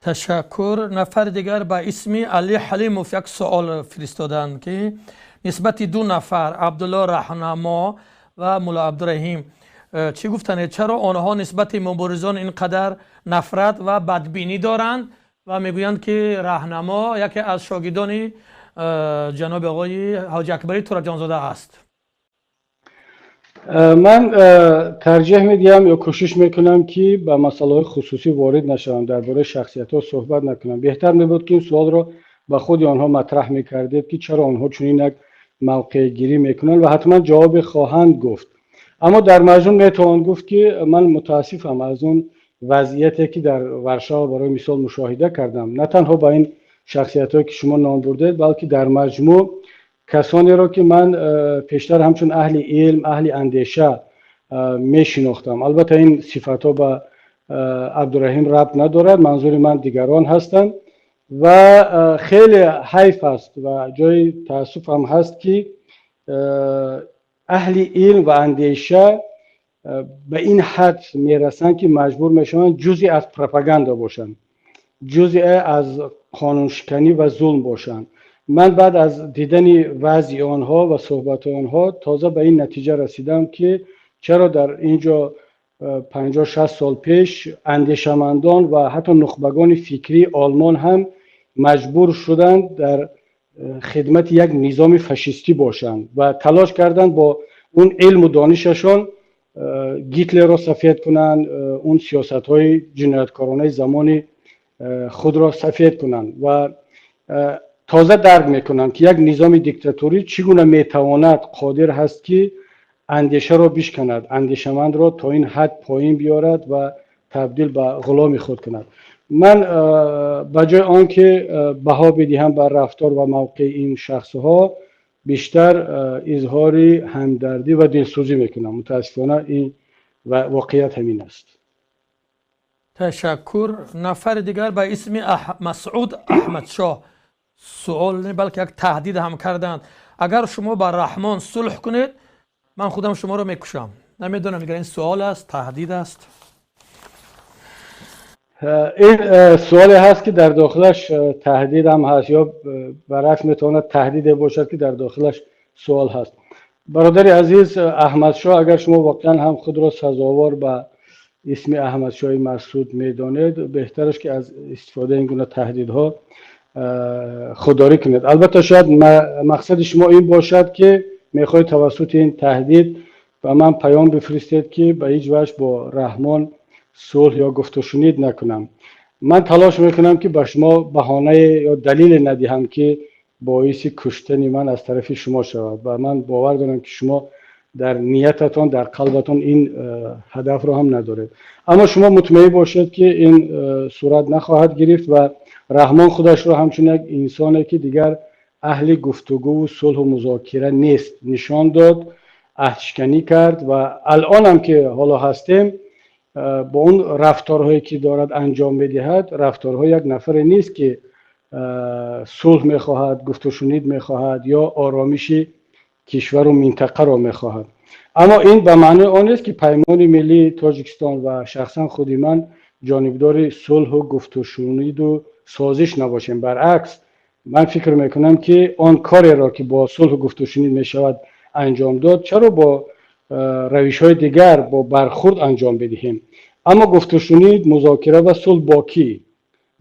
تشکر. نفر دیگر به اسم علی حلیموف یک سوال فرستادند که نسبت دو نفر عبدالله رهنما و مولا عبدالرحیم چی گفتند؟ چرا آنها نسبت مبارزان اینقدر نفرت و بدبینی دارند و میگویند که رهنما یکی از شاگردان جناب آقای حاج اکبری ترک جانزاده است؟ من ترجیح میدیم یا کوشش میکنم که به مسائل خصوصی وارد نشوم، درباره شخصیت ها صحبت نکنم. بهتر میبود که این سوال رو به خود آنها مطرح میکردید که چرا آنها چنین یک موقع گیری میکنن و حتما جواب خواهند گفت. اما در مجموع میتوان گفت که من متاسفم از اون وضعیتی که در ورشو برای مثال مشاهده کردم، نه تنها با این شخصیت هایی که شما نام بردید، بلکه در مجموع کسانی را که من پیشتر همچون اهل علم، اهل اندیشه میشناختم. البته این صفت ها به عبدالرحیم ربط ندارد، منظور من دیگران هستند و خیلی حیف است و جای تاسف هم هست که اهل علم و اندیشه به این حد میرسند که مجبور میشوند جزئی از پروپاگاندا باشند، جزئی از قانون شکنی و ظلم باشند. من بعد از دیدن وضع آنها و صحبت آنها تازه به این نتیجه رسیدم که چرا در اینجا 50-60 سال پیش اندیشمندان و حتی نخبگان فکری آلمان هم مجبور شدند در خدمت یک نظام فاشیستی باشند و تلاش کردند با اون علم و دانششان گیتلر را سفید کنند، اون سیاست های جنایتکارانه زمان خود را سفید کنند و تازه درک میکنند که یک نظام دیکتاتوری چگونه میتواند قادر هست که اندیشه را بشکند، اندیشمند را تا این حد پایین بیارد و تبدیل به غلام خود کند. من بجای آنکه بها بدهم بر رفتار و موقع این شخصها، بیشتر اظهار همدردی و دلسوزی میکنم. متاسفانه این واقعیت همین است. تشکر. نفر دیگر به اسم مسعود احمد شاه سوال نه بلکه یک تهدید هم کردند: اگر شما با رحمان صلح کنید من خودم شما رو میکشم. نمیدونم اگر این سوال است، تهدید است؟ این سوالی هست که در داخلش تهدید هم هست یا برعکس میتواند تهدید باشد که در داخلش سوال هست. برادر عزیز احمد شاه، اگر شما واقعا هم خود را سزاوار به اسم احمد شاه مسعود میدانید، بهترش که از استفاده این گونه تهدیدها خودداری کنید. البته شاید مقصد شما این باشد که میخواید توسط این تهدید و من پیام بفرستید که به هیچ وجه با رحمان صلح یا گفت و شنید نکنم. من تلاش میکنم که به شما بهانه یا دلیل ندهم که باعث کشتن من از طرف شما شود و من باور دارم که شما در نیتتان، در قلبتان این هدف را هم ندارید. اما شما مطمئن باشید که این صورت نخواهد گرفت و رحمان خودش را همچون یک انسانی که دیگر اهل گفتگو و صلح و مذاکره نیست نشان داد، عهدشکنی کرد و الان هم که حالا هستیم با اون رفتارهایی که دارد انجام میدهد، رفتارهای یک نفر نیست که صلح میخواهد، گفت و شنید میخواهد یا آرامش کشور و منطقه را میخواهد. اما این به معنی آن است که پیمان ملی تاجیکستان و شخصا خودی من جانبدار صلح و گفت و شنید و سازش نباشیم. برعکس من فکر میکنم که آن کاری را که با صلح و گفت و شنید میشود انجام داد، چرا با روش های دیگر با برخورد انجام بدهیم. اما گفت و شنید، مذاکره و صلح باقی،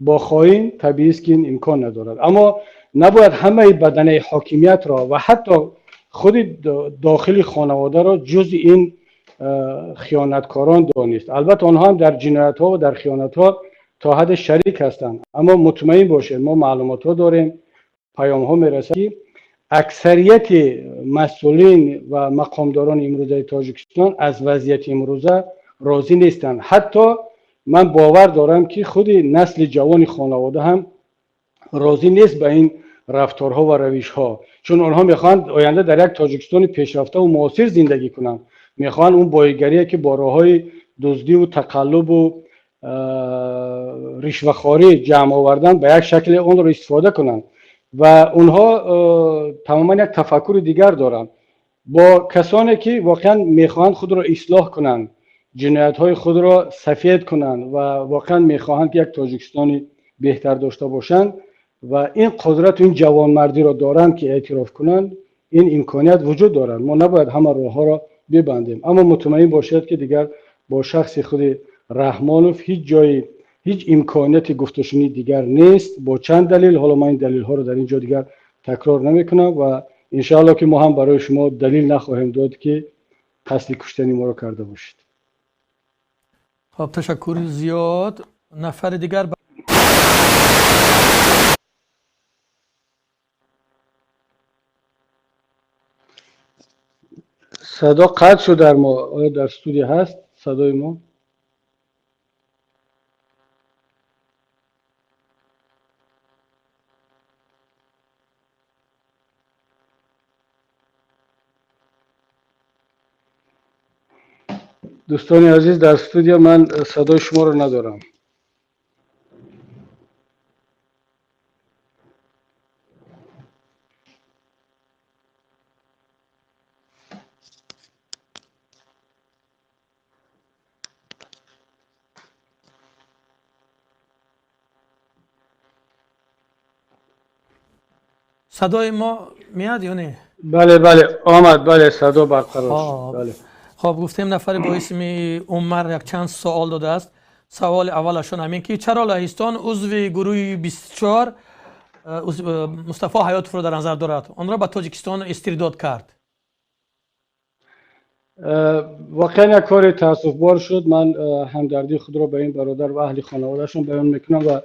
با خائن طبیعی است که این امکان ندارد. اما نباید همه بدنه حاکمیت را و حتی خود داخل خانواده را جز این خیانتکاران دانست. البته آنها هم در جنایت ها و در خیانت ها تا حد شریک هستند. اما مطمئن باشید ما معلومات ها داریم، پیام ها میرسه که اکثریت مسئولین و مقامداران امروزه تاجیکستان از وضعیت امروزه راضی نیستند. حتی من باور دارم که خود نسل جوان خانواده هم راضی نیست به این رفتارها و روشها، چون آنها میخوان آینده در یک تاجیکستان پیشرفته و معاصر زندگی کنند. میخوان اون بایگری که با راههای دزدی و تقلب و رشوه‌خواری جمع آوردن به یک شکل اون رو استفاده کنند و اونها تماما یک تفکر دیگر دارند. با کسانی که واقعا میخواهند خود را اصلاح کنند، جنایت های خود را سفید کنند و واقعا میخواهند که یک تاجیکستان بهتر داشته باشند و این قدرت و این جوانمردی را دارند که اعتراف کنند، این امکانیت وجود دارد. ما نباید همه راه ها را ببندیم، اما مطمئن باشد که دیگر با شخص خود رحمانوف هیچ جای هیچ امکانیت گفتشنی دیگر نیست. با چند دلیل، حالا من این دلیل ها رو در اینجا دیگر تکرار نمیکنم و انشاءالله که ما هم برای شما دلیل نخواهیم داد که قصد کشتن ما رو کرده باشید. خب تشکر زیاد. نفر دیگر صدا قطع شد در ما. آیا در استودیو هست صدای ما؟ دوستان عزیز در استودیو من صدای شما رو ندارم. صدای ما میاد یا نه؟ بله بله آمد. بله صدا برقرار شد. بله. خب گفتیم نفر با اسم عمر یک چند سوال داده است. سوال اولشون همین که چرا لهستان عضو گروه 24 مصطفی حیاتوف رو در نظر دارد، آن را به تاجیکستان استرداد کرد؟ واقعا یک کار تاسفبار شد. من همدردی خود را به این برادر و اهل خانوادهشون بیان میکنم و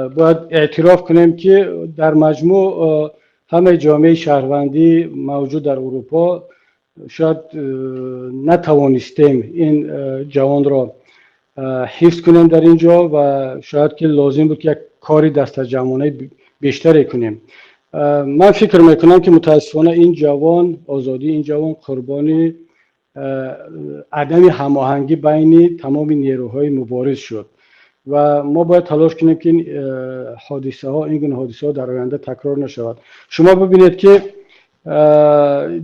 باید اعتراف کنیم که در مجموع همه جامعه شهروندی موجود در اروپا شاید نتوانستیم این جوان را حفظ کنیم در اینجا و شاید که لازم بود که یک کاری دست جمعانه بیشتری کنیم. من فکر میکنم که متاسفانه این جوان، آزادی این جوان قربانی عدم هماهنگی بین تمام نیروهای مبارز شد و ما باید تلاش کنیم که این حادثه ها، این گونه حادثه ها در آینده تکرار نشود. شما ببینید که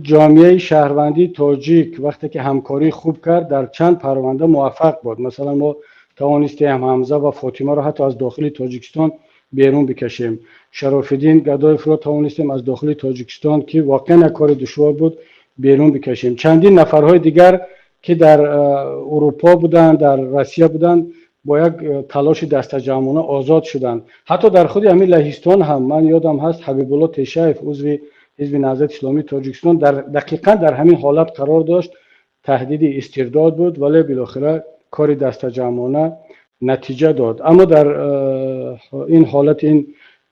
جامعه شهروندی تاجیک وقتی که همکاری خوب کرد در چند پرونده موفق بود. مثلا ما توانستیم حمزه و فاطمه را حتی از داخل تاجیکستان بیرون بکشیم. شرافالدین گدایف را توانستیم از داخل تاجیکستان که واقعا کار دشوار بود بیرون بکشیم. چندین نفرهای دیگر که در اروپا بودن، در روسیه بودن، با یک تلاش دست جمعانه آزاد شدند. حتی در خود همین لهستان هم من یادم هست حبیب الله تشایف عضو حزب نهضت اسلامی تاجیکستان دقیقا در همین حالت قرار داشت، تهدید استرداد بود، ولی بالاخره کار دست جمعانه نتیجه داد. اما در این حالت این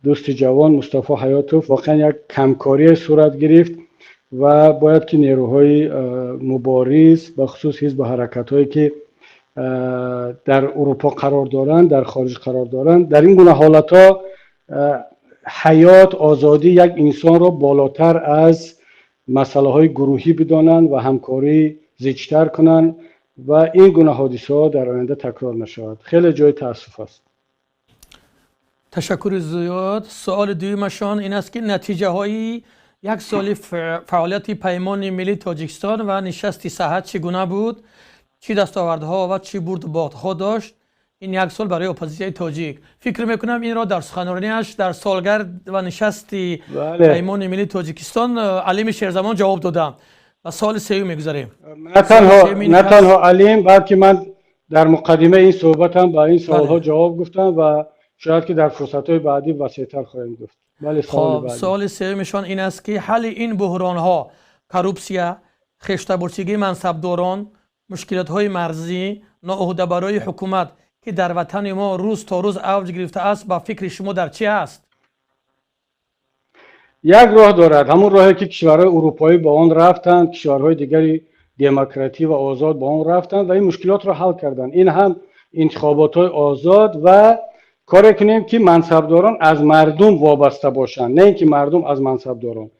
دوست جوان مصطفی حیاتوف واقعا یک کمکاری صورت گرفت و باید که نیروهای مبارز به خصوص حزب و حرکت‌هایی که در اروپا قرار دارند، در خارج قرار دارند، در این گونه حالت‌ها حیات، آزادی یک انسان را بالاتر از مسئله های گروهی بدانند و همکاری زیادتر کنند و این گونه حادثه ها در آینده تکرار نشود. خیلی جای تاسف است. تشکر زیاد. سوال دویمشان این است که نتیجه های یک سال فعالیت پیمان ملی تاجیکستان و نشست صحت چگونه بود؟ چی دستاوردها و چی بردباردها داشت این یک سال برای اپوزیسیون تاجیک؟ فکر میکنم این را در سخنرانیش در سالگرد و نشست پیمان ملی تاجیکستان علیم شیرزمان جواب دادم و سال سوم میگذاریم. نه تنها علیم، بلکه من در مقدمه این صحبتم با این سوالها جواب گفتم و شاید که در فرصت‌های بعدی وسیع‌تر خواهیم گفت. بله سوال سومشان این است که حل این بحران‌ها، کروپسیا، خشته‌برچگی منصبداران، مشکلات‌های مرزی، ناعهده‌برای حکومت که در وطن ما روز تا روز اوج گرفته است، با فکر شما در چی است؟ یک راه دارد، همون راهی که کشورهای اروپایی با آن رفتند، کشورهای دیگری دموکراتی و آزاد با آن رفتند و این مشکلات را حل کردند. این هم انتخابات‌های آزاد و کار کنیم که منصبداران از مردم وابسته باشند، نه اینکه مردم از منصبداران.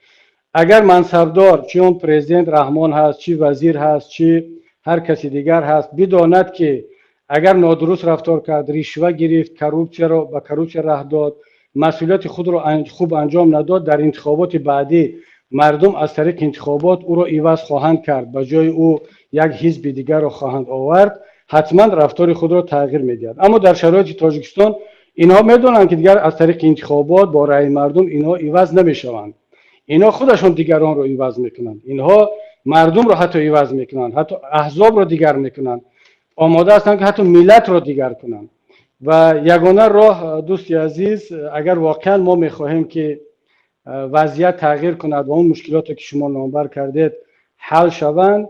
اگر منصبدار، چه اون پرزیدنت رحمان هست، چه وزیر هست، چه هر کسی دیگر هست، بداند که اگر نادرست رفتار کرد، رشوه گرفت، کروپسیا را به کروپسیا راه داد، مسئولیت خود را خوب انجام نداد، در انتخابات بعدی مردم از طریق انتخابات او را عوض خواهند کرد، به جای او یک حزب دیگر را خواهند آورد، حتما رفتار خود را تغییر میدهد. اما در شرایط تاجیکستان اینها میدونن که دیگر از طریق انتخابات با رأی مردم اینها عوض نمیشوند. اینها خودشون دیگران رو عوض میکنن، اینها مردم رو حتی عوض میکنن، حتی احزاب رو دیگر میکنن، آماده هستن که حتی ملت رو دیگر کنن. و یگانه راه دوستی عزیز، اگر واقعا ما میخواهیم که وضعیت تغییر کند و اون مشکلاتی که شما نامبر کردید حل شوند،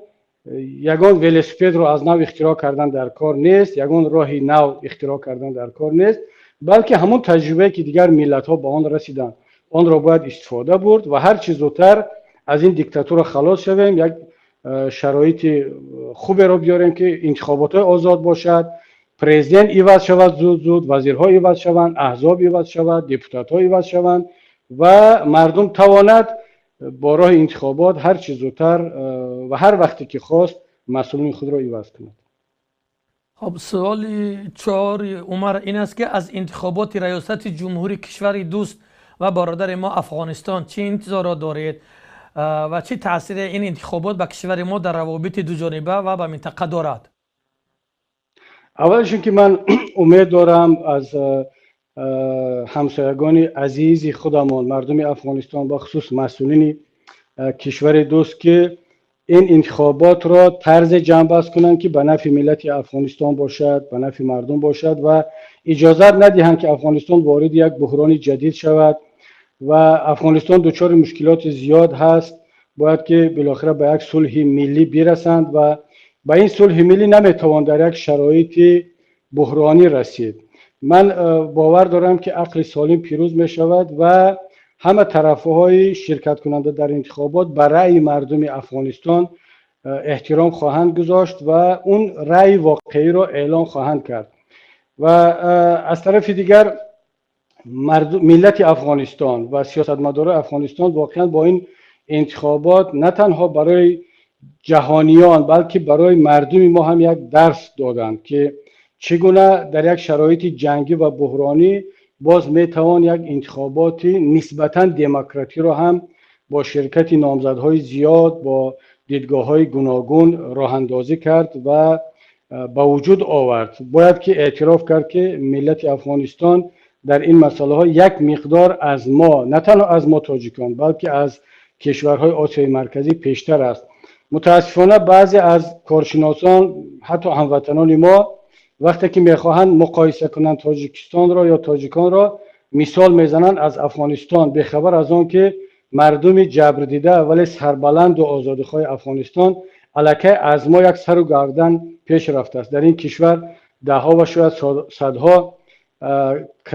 یگان ولسپید رو از نو اختراع کردن در کار نیست، یگان راهی نو اختراع کردن در کار نیست، بلکه همون تجربه که دیگر ملت ها به آن رسیدن آن را باید استفاده برد و هر چه زودتر از این دیکتاتور خلاص شویم، یک شرایط خوبی رو بیاریم که انتخابات آزاد باشد، پرزیدنت عوض شود زود، وزیرها عوض شوند، احزاب عوض شود، دپوتات‌ها عوض شوند و مردم تواند با راه انتخابات هر چه زودتر و هر وقتی که خواست مسئولین خود را عوض کند. خب سوال 4 عمر این است که از انتخابات ریاست جمهوری کشور دوست و برادر ما افغانستان چه انتظارات دارید و چه تاثیر این انتخابات به کشور ما در روابط دو جانبه و به منطقه دارد؟ اولش که من امید دارم از همسایگان عزیز خودمان مردم افغانستان با خصوص مسئولین کشور دوست که این انتخابات را طرز جنبست کنند که به نفع ملت افغانستان باشد، به نفع مردم باشد و اجازه ندهند که افغانستان وارد یک بحران جدید شود و افغانستان دچار مشکلات زیاد هست. باید که بالاخره به یک صلح ملی برسند و با این صلح ملی نمیتوان در یک شرایط بحرانی رسید. من باور دارم که عقل سالم پیروز می شود و همه طرفهای شرکت کننده در انتخابات به رأی مردم افغانستان احترام خواهند گذاشت و اون رأی واقعی را اعلان خواهند کرد و از طرف دیگر ملت افغانستان و سیاستمداران افغانستان واقعا با این انتخابات نه تنها برای جهانیان بلکه برای مردم ما هم یک درس دادند که چگونه در یک شرایط جنگی و بحرانی باز میتوان یک انتخابات نسبتاً دموکراتی را هم با شرکت نامزدهای زیاد با دیدگاه‌های گوناگون راه اندازی کرد و با وجود آورد. باید که اعتراف کرد که ملت افغانستان در این مسئله ها یک مقدار از ما، نه تنها از ما تاجیکان بلکه از کشورهای آسیای مرکزی پیشتر است. متاسفانه بعضی از کارشناسان حتی هموطنان ما وقتی که میخواهند مقایسه کنند تاجیکستان را یا تاجیکان را مثال میزنند از افغانستان، به خبر از آن که مردم جبر دیده ولی سربلند و آزادخواه افغانستان الکی از ما یک سر و گردن پیش رفته است. در این کشور ده ها و شاید صدها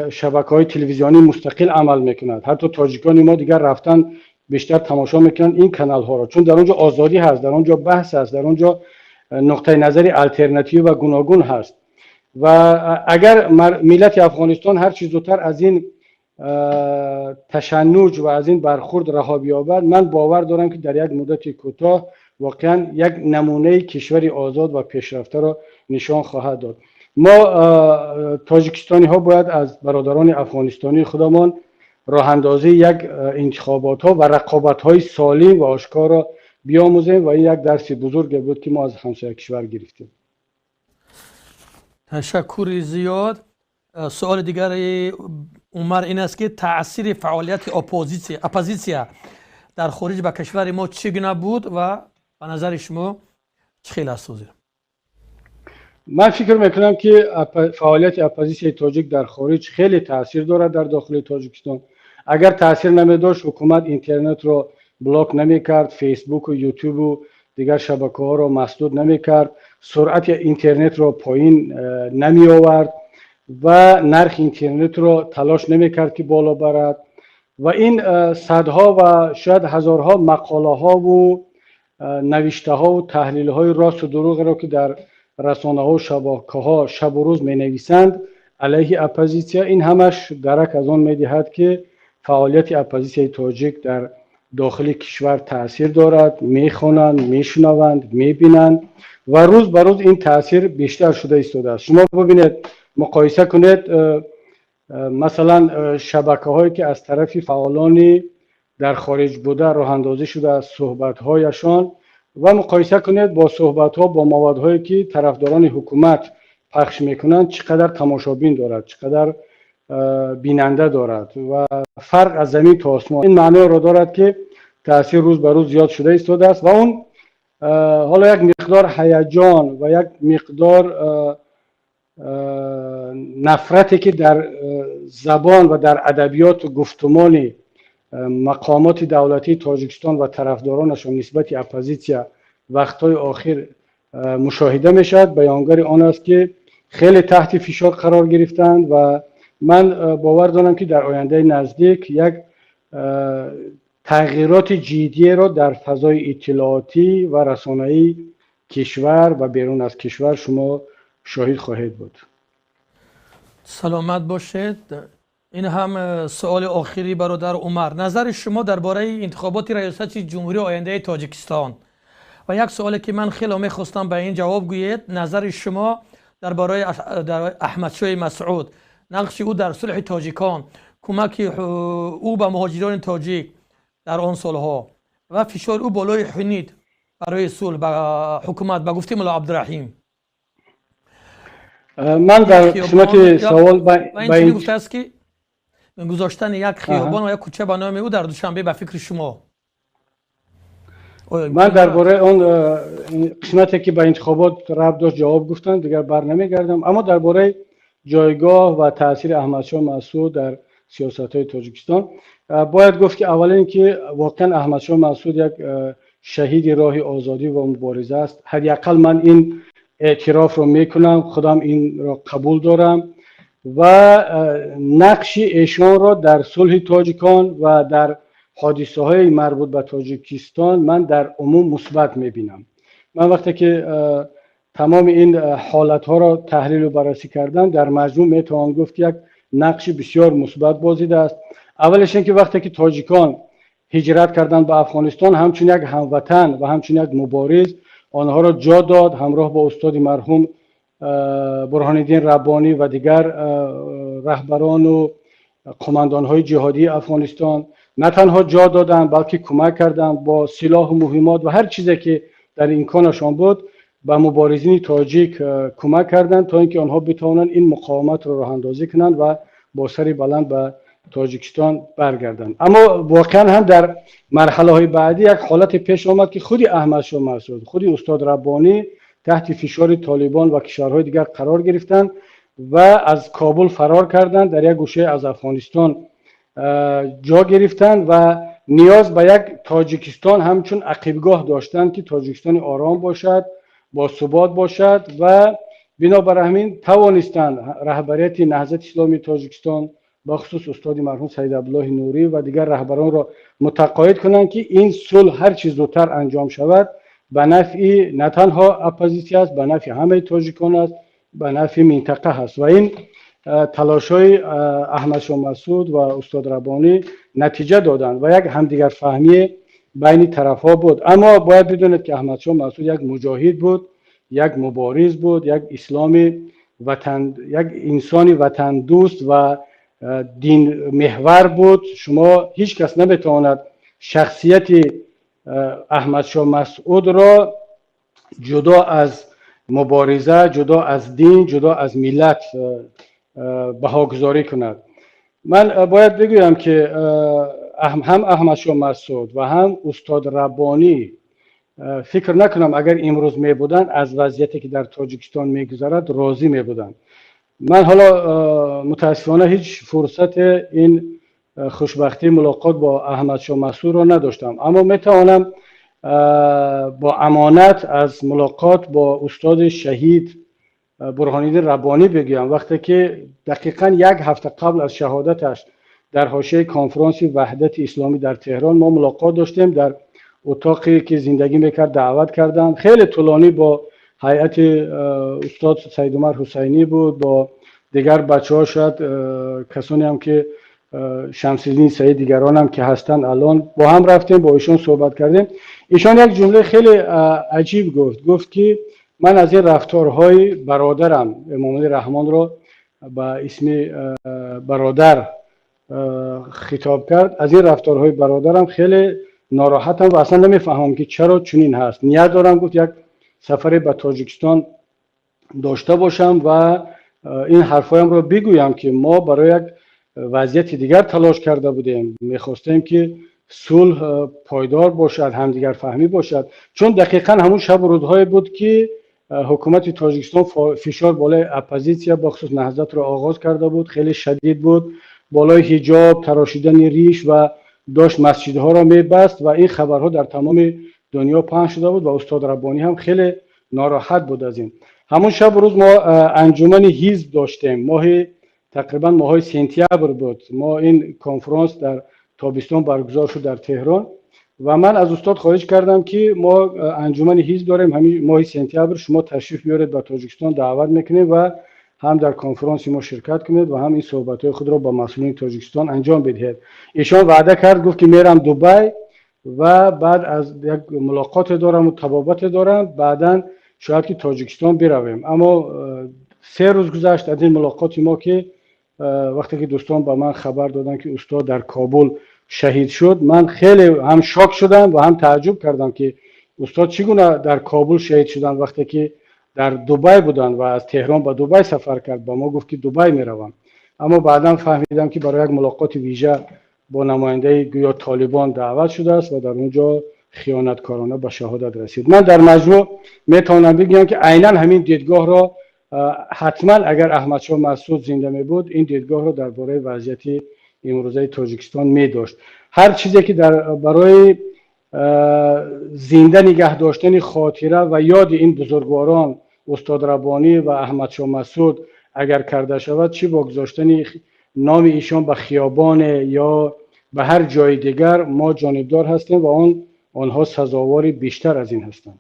شبکه‌های تلویزیونی مستقل عمل میکنند. حتی تاجیکان ما دیگر رفتن بیشتر تماشا میکنند این کانال ها را، چون در اونجا آزادی هست، در اونجا بحث هست، در اونجا نقطه نظری الटरनेटिव و گوناگون هست و اگر ملت افغانستان هر چیز زودتر از این تشنج و از این برخورد رها بیابد، من باور دارم که در یک مدت کوتاه واقعا یک نمونه کشوری آزاد و پیشرفته را نشان خواهد داد. ما تاجیکستانی ها باید از برادران افغانستانی خودمان راه اندازی یک انتخابات ها و رقابت های سالم و آشکار را بیاموزیم و این یک درس بزرگ بود که ما از همسایه کشور گرفتیم. تشکر زیاد. سوال دیگر عمر این است که تاثیر فعالیت اپوزیسیا در خارج به کشور ما چگونه بود و به نظر شما چه خیلی است؟ من فکر میکنم که فعالیت اپوزیسیای تاجیک در خارج خیلی تاثیر دارد در داخل تاجیکستان. اگر تاثیر نمیداشت حکومت اینترنت رو بلاک نمیکرد، فیسبوک و یوتیوب و دیگر شبکه ها رو مسدود نمیکرد، سرعت اینترنت رو پایین نمی آورد و نرخ اینترنت رو تلاش نمیکرد که بالا برد و این صدها و شاید هزارها مقاله ها و نوشته ها و تحلیل های راست و دروغ را که در رسانه ها و شبکه ها شب و روز می نویسند علیه اپوزیسیا، این همش درک از آن می دهد که فعالیت اپوزیسیای تاجیک در داخل کشور تاثیر دارد. می خوانند، می شنوند، می بینند و روز به روز این تاثیر بیشتر شده ایستاده است. شما ببینید، مقایسه کنید مثلا شبکه هایی که از طرف فعالان در خارج بوده راه اندازی شده از صحبت هایشان و مقایسه کنید با صحبت ها با موادهایی که طرفداران حکومت پخش میکنند چقدر تماشابین دارد، چقدر بیننده دارد و فرق از زمین تا آسمان. این معنی را دارد که تاثیر روز به روز زیاد شده ایستاده است و اون حالا یک مقدار هیجان و یک مقدار نفرتی که در زبان و در ادبیات و گفتمان مقامات دولتی تاجیکستان و طرفدارانشان نسبت اپوزیسیا وقتهای آخر مشاهده می شود، بیانگر آن است که خیلی تحت فشار قرار گرفتند و من باور دارم که در آینده نزدیک یک تغییرات جدی را در فضای اطلاعاتی و رسانه‌ای کشور و بیرون از کشور شما شاهد خواهید بود. سلامت باشید. این هم سوال آخری برادر عمر، نظر شما درباره انتخابات ریاست جمهوری آینده تاجیکستان. و یک سوالی که من خیلی میخواستم به این جواب گویید، نظر شما درباره احمدشاه مسعود، نقش او در صلح تاجیکان، کمک او به مهاجران تاجیک در آن سالها و فشار او بالای حنید برای صلح به حکومت به گفته ملا عبدالرحیم. من در قسمت سوال با این گفته است که گذاشتن یک خیابان و یک کوچه به نام او در دوشنبه به فکر شما. من درباره اون قسمتی که به انتخابات ربط داشت جواب گفتم، دیگر بر نمیگردم. اما درباره جایگاه و تاثیر احمدشاه مسعود در سیاست‌های تاجیکستان باید گفت که اولا اینکه واقعا احمدشاه مسعود یک شهید راه آزادی و مبارزه است. حداقل من این اعتراف رو میکنم، خودم این را قبول دارم و نقش ایشان را در صلح تاجیکان و در حادثه های مربوط به تاجیکستان من در عموم مثبت میبینم. من وقتی که تمام این حالت ها را تحلیل و بررسی کردم، در مجموع میتوان گفت که یک نقش بسیار مثبت بازیده است. اولش اینکه وقتی که تاجیکان هجرت کردند به افغانستان، همچون یک هموطن و همچون یک مبارز آنها را جا داد، همراه با استاد مرحوم برهان الدین ربانی و دیگر رهبران و قماندان های جهادی افغانستان نه تنها جا دادن بلکه کمک کردند با سلاح و مهمات و هر چیزی که در امکانشان بود به مبارزین تاجیک کمک کردند تا اینکه آنها بتوانند این مقاومت را راه اندازی کنند و با سری بلند به تاجیکستان برگردند. اما واقعا هم در مرحله های بعدی یک حالت پیش آمد که خودی احمدشاه مسعود، خودی استاد ربانی تحت فشار طالبان و کشورهای دیگر قرار گرفتند و از کابل فرار کردند، در یک گوشه از افغانستان جا گرفتند و نیاز به یک تاجیکستان همچون عقیبگاه داشتند که تاجیکستان آرام باشد، با ثبات باشد و بنابر همین توانستند رهبریت نهضت اسلامی تاجیکستان با خصوص استاد مرحوم سید عبدالله نوری و دیگر رهبران را متقاعد کنند که این صلح هر چیز زودتر انجام شود به نفع نه تنها اپوزیسیا است، به نفع همه تاجیکان است، به نفع منطقه هست و این تلاش‌های احمدشاه مسعود و استاد ربانی نتیجه دادند و یک همدیگر فهمی بین طرف‌ها بود. اما باید بدونید که احمدشاه مسعود یک مجاهد بود، یک مبارز بود، یک اسلامی وطن، یک انسانی وطن دوست و دین محور بود. شما هیچ کس نمیتواند شخصیت احمدشاه مسعود را جدا از مبارزه، جدا از دین، جدا از ملت بهاگذاری کند. من باید بگویم که هم احمدشاه مسعود و هم استاد ربانی فکر نکنم اگر امروز می بودن از وضعیتی که در تاجیکستان میگذرد راضی می بودن. من حالا متاسفانه هیچ فرصت این خوشبختی ملاقات با احمدشاه مسعود را نداشتم، اما میتوانم با امانت از ملاقات با استاد شهید برهان الدین ربانی بگویم. وقتی که دقیقاً یک هفته قبل از شهادتش در حاشیه کنفرانس وحدت اسلامی در تهران ما ملاقات داشتیم، در اتاقی که زندگی میکرد دعوت کردند. خیلی طولانی با هیئت استاد سید عمر حسینی بود، با دیگر بچه ها، شاید کسانی هم که شمس الدین سعید دیگران هم که هستند الان، با هم رفتیم با ایشان صحبت کردیم. ایشان یک جمله خیلی عجیب گفت که من از این رفتارهای برادرم امام علی رحمان را با اسم برادر خطاب کرد. از این رفتارهای برادرم خیلی ناراحتم و اصلا نمیفهمم که چرا چنین هست. نیت دارم گفت یک سفر به تاجیکستان داشته باشم و این حرفایم رو بگویم که ما برای یک وضعیت دیگر تلاش کرده بودیم، میخواستیم که صلح پایدار باشد، همدیگر فهمی باشد، چون دقیقا همون شب و روزهای بود که حکومت تاجیکستان فشار بالای اپوزیسیا بخصوص نهضت را آغاز کرده بود، خیلی شدید بود، بالای حجاب، تراشیدن ریش و داشت مسجدها را میبست و این خبرها در تمام دنیا پخش شده بود و استاد ربانی هم خیلی ناراحت بود از این. همون شب و روز ما انجمن حزب داشتیم، تقریبا ماه سپتامبر بود، ما این کنفرانس در تابستان برگزار شد در تهران و من از استاد خواهش کردم که ما انجمن حزب داریم، همین ماه سپتامبر شما تشریف بیارید به تاجیکستان، دعوت میکنیم و هم در کنفرانس ما شرکت کنید و هم این صحبت‌های خود را با مسئولین تاجیکستان انجام بدهید. ایشان وعده کرد، گفت که میرم دبی و بعد از یک ملاقات دارم و تبابت دارم، بعداً شاید که تاجیکستان برویم. اما 3 روز گذشت از این ملاقات ما که وقتی که دوستان با من خبر دادن که استاد در کابل شهید شد، من خیلی هم شاک شدم و هم تعجب کردم که استاد چگونه در کابل شهید شدن وقتی که در دبی بودن و از تهران به دبی سفر کرد، با ما گفت که دبی میروم. اما بعدا فهمیدم که برای یک ملاقات ویژه با نماینده گویا طالبان دعوت شده است و در اونجا خیانتکارانه به شهادت رسید. من در مجموع میتونم بگم که عیناً همین دیدگاه را حتما اگر احمد شاه مسعود زنده می بود این دیدگاه را درباره وضعیت امروزه تاجیکستان می داشت. هر چیزی که برای زنده نگه داشتن خاطره و یاد این بزرگواران استاد ربانی و احمد شاه مسعود اگر کرده شود، چی با گذاشتن نام ایشان به خیابان یا به هر جای دیگر، ما جانبدار هستیم و آنها سزاوار بیشتر از این هستند.